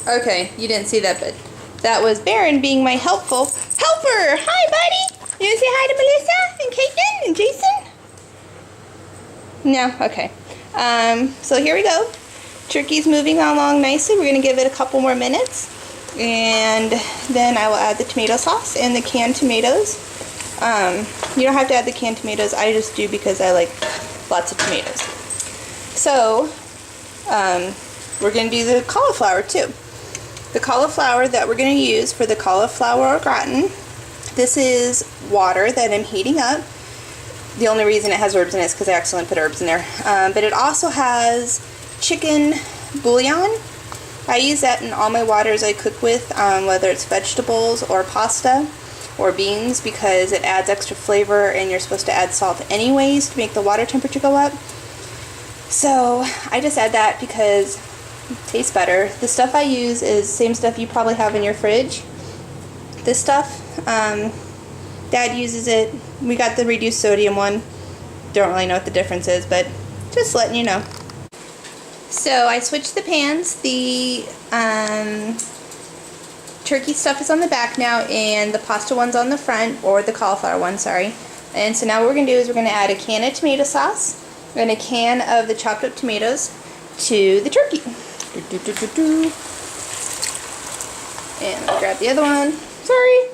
Okay, you didn't see that, but that was Baron being my helper. Hi, buddy. You want to say hi to Melissa and Caitlin and Jason? No? Okay. So here we go. Turkey's moving along nicely. We're going to give it a couple more minutes. And then I will add the tomato sauce and the canned tomatoes. You don't have to add the canned tomatoes. I just do because I like lots of tomatoes. So, we're going to do the cauliflower too. The cauliflower that we're going to use for the cauliflower au gratin, this is water that I'm heating up. The only reason it has herbs in it is because I accidentally put herbs in there. But it also has chicken bouillon. I use that in all my waters I cook with, whether it's vegetables or pasta or beans, because it adds extra flavor, and you're supposed to add salt anyways to make the water temperature go up. So I just add that because it tastes better. The stuff I use is the same stuff you probably have in your fridge. This stuff, Dad uses it. We got the reduced sodium one. Don't really know what the difference is, but just letting you know. So I switched the pans. The turkey stuff is on the back now, and the pasta one's on the front, or the cauliflower one, sorry. And so now what we're going to do is we're going to add a can of tomato sauce and a can of the chopped up tomatoes to the turkey. And I'll grab the other one. Sorry.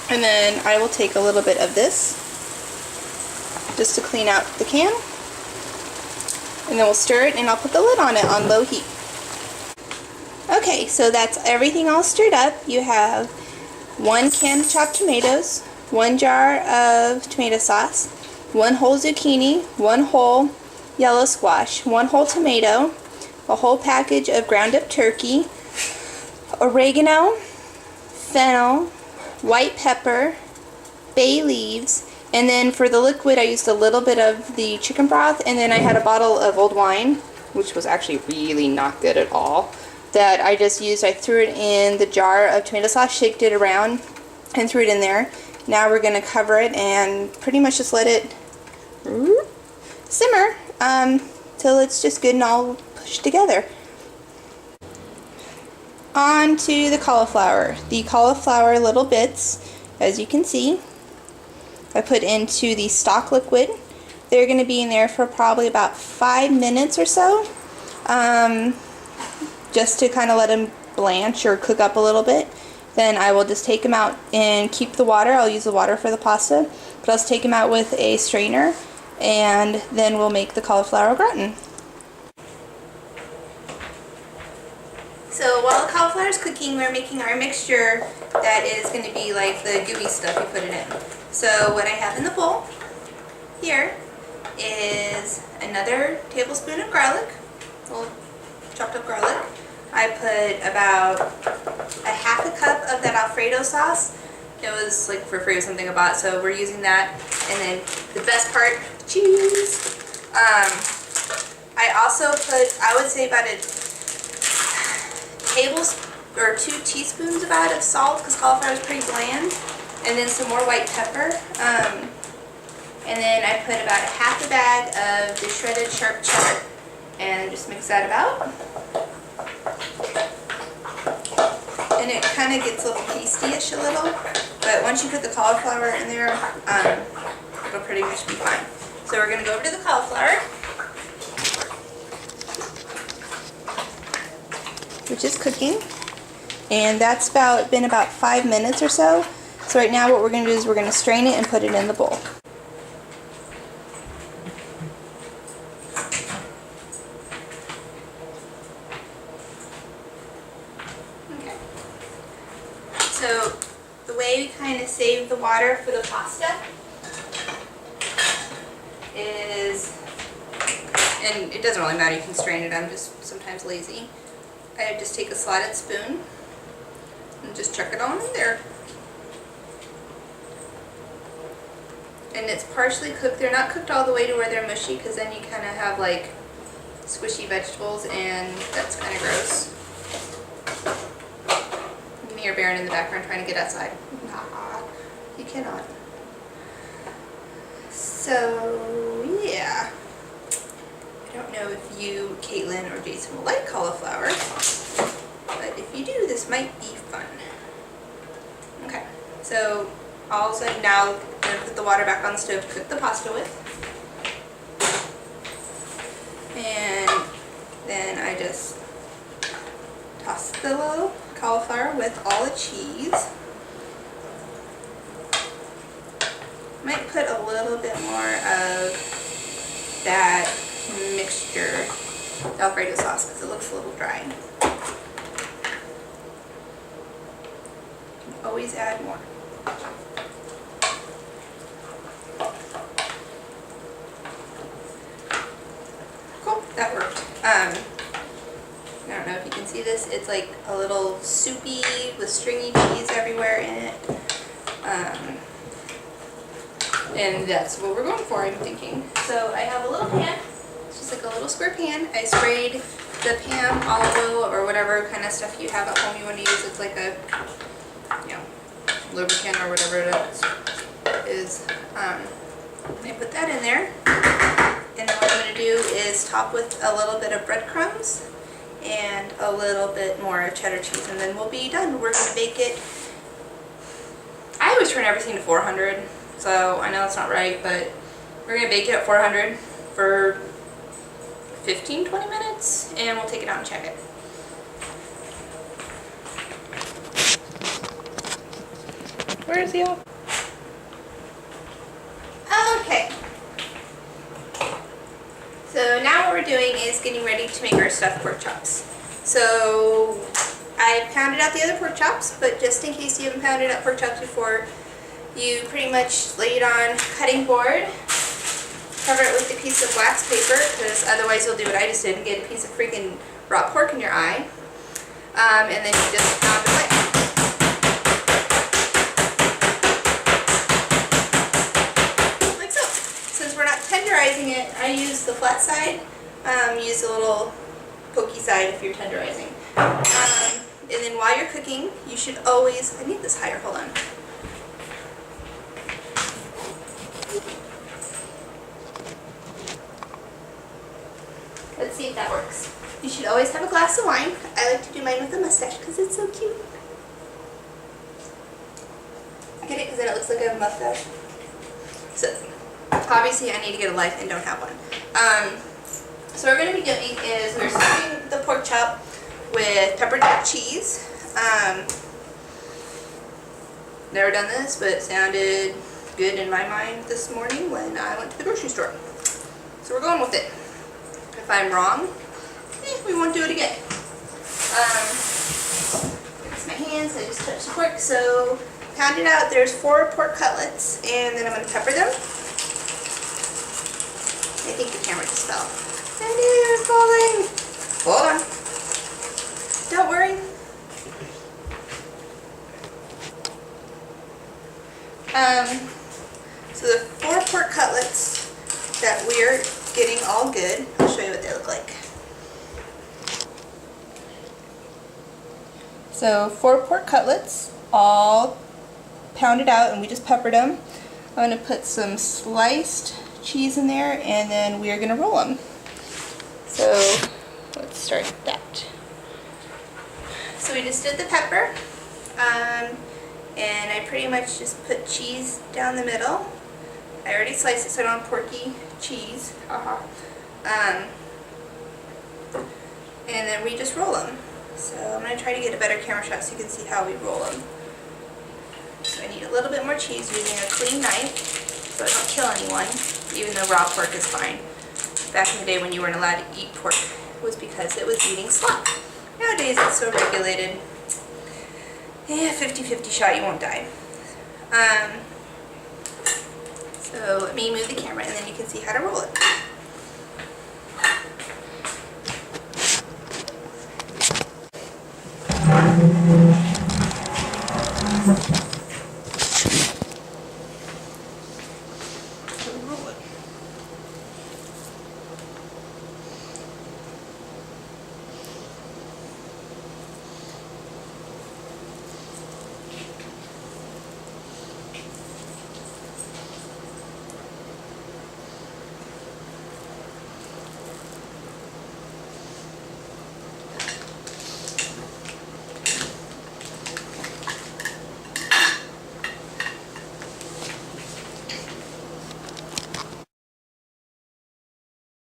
And then I will take a little bit of this just to clean out the can. And then we'll stir it, and I'll put the lid on it on low heat. Okay, so that's everything all stirred up. You have 1 can of chopped tomatoes, 1 jar of tomato sauce, 1 whole zucchini, 1 whole yellow squash, 1 whole tomato, a whole package of ground up turkey, oregano, fennel, white pepper, bay leaves, and then for the liquid I used a little bit of the chicken broth, and then I had a bottle of old wine, which was actually really not good at all, that I just used. I threw it in the jar of tomato sauce, shaked it around, and threw it in there. Now we're going to cover it and pretty much just let it simmer till it's just good and all pushed together. On to the cauliflower. The cauliflower little bits, as you can see, I put into the stock liquid. They're going to be in there for probably about 5 minutes or so, just to kind of let them blanch or cook up a little bit. Then I will just take them out and keep the water. I'll use the water for the pasta, but I'll just take them out with a strainer, and then we'll make the cauliflower au gratin. So while the cauliflower is cooking, we're making our mixture that is going to be like the gooey stuff you put it in. So what I have in the bowl here is another tablespoon of garlic, little chopped up garlic. I put about a half a cup of that Alfredo sauce. It was like for free or something I bought, so we're using that. And then the best part, cheese. I also put, I would say about a tablespoon or 2 teaspoons about of salt, because cauliflower is pretty bland, and then some more white pepper. And then I put about half a bag of the shredded sharp cheddar, and just mix that about. And it kind of gets a little pasty-ish a little, but once you put the cauliflower in there, it'll pretty much be fine. So we're going to go over to the cauliflower, which is cooking, and that's been about 5 minutes or so. So right now what we're going to do is we're going to strain it and put it in the bowl. Okay. So the way we kind of save the water for the pasta is, and it doesn't really matter, you can strain it, I'm just sometimes lazy. I just take a slotted spoon and just chuck it on in there. And it's partially cooked. They're not cooked all the way to where they're mushy, because then you kind of have like squishy vegetables, and that's kind of gross. You can hear Baron in the background trying to get outside. Nah, you cannot. So yeah, I don't know if you, Caitlin, or Jason will like cauliflower, but if you do, this might be fun. Okay, so also now I'm going to put the water back on the stove to cook the pasta with. And then I just toss the little cauliflower with all the cheese. Might put a little bit more of that mixture, the Alfredo sauce, because it looks a little dry. You can always add more. Cool, that worked. I don't know if you can see this. It's like a little soupy with stringy cheese everywhere in it. And that's what we're going for, I'm thinking. So I have a little pan. It's just like a little square pan. I sprayed the pan olive oil or whatever kind of stuff you have at home you want to use. It's like a, you know, lubricant or whatever it is. I put that in there. And then what I'm going to do is top with a little bit of breadcrumbs and a little bit more cheddar cheese, and then we'll be done. We're going to bake it. I always turn everything to 400, so I know that's not right, but we're going to bake it at 400 for 15-20 minutes, and we'll take it out and check it. Where is he at? Okay. So now what we're doing is getting ready to make our stuffed pork chops. So I pounded out the other pork chops, but just in case you haven't pounded out pork chops before, you pretty much lay it on cutting board, cover it with a piece of wax paper, because otherwise you'll do what I just did and get a piece of freaking raw pork in your eye, and then you just pound away. Tenderizing it, I use the flat side. Use a little pokey side if you're tenderizing. And then while you're cooking, you should always, I need this higher, hold on. Let's see if that works. You should always have a glass of wine. I like to do mine with a mustache because it's so cute. Get it? Because then it looks like I have a mustache. So, obviously I need to get a life and don't have one. So what we're going to be doing is we're stuffing the pork chop with pepper jack cheese. Never done this, but it sounded good in my mind this morning when I went to the grocery store. So we're going with it. If I'm wrong, we won't do it again. It's my hands, I just touched the pork. So pound it out. There's 4 pork cutlets, and then I'm going to pepper them. I think the camera just fell. And it's falling. Hold on. Don't worry. So the 4 pork cutlets that we're getting all good, I'll show you what they look like. So 4 pork cutlets, all pounded out, and we just peppered them. I'm going to put some sliced cheese in there, and then we are going to roll them. So let's start that. So we just did the pepper, and I pretty much just put cheese down the middle. I already sliced it so I don't have porky cheese. And then we just roll them. So I'm going to try to get a better camera shot so you can see how we roll them. So I need a little bit more cheese using a clean knife so I don't kill anyone, even though raw pork is fine. Back in the day when you weren't allowed to eat pork, it was because it was eating slop. Nowadays it's so regulated. Yeah, 50-50 shot, you won't die. So let me move the camera and then you can see how to roll it.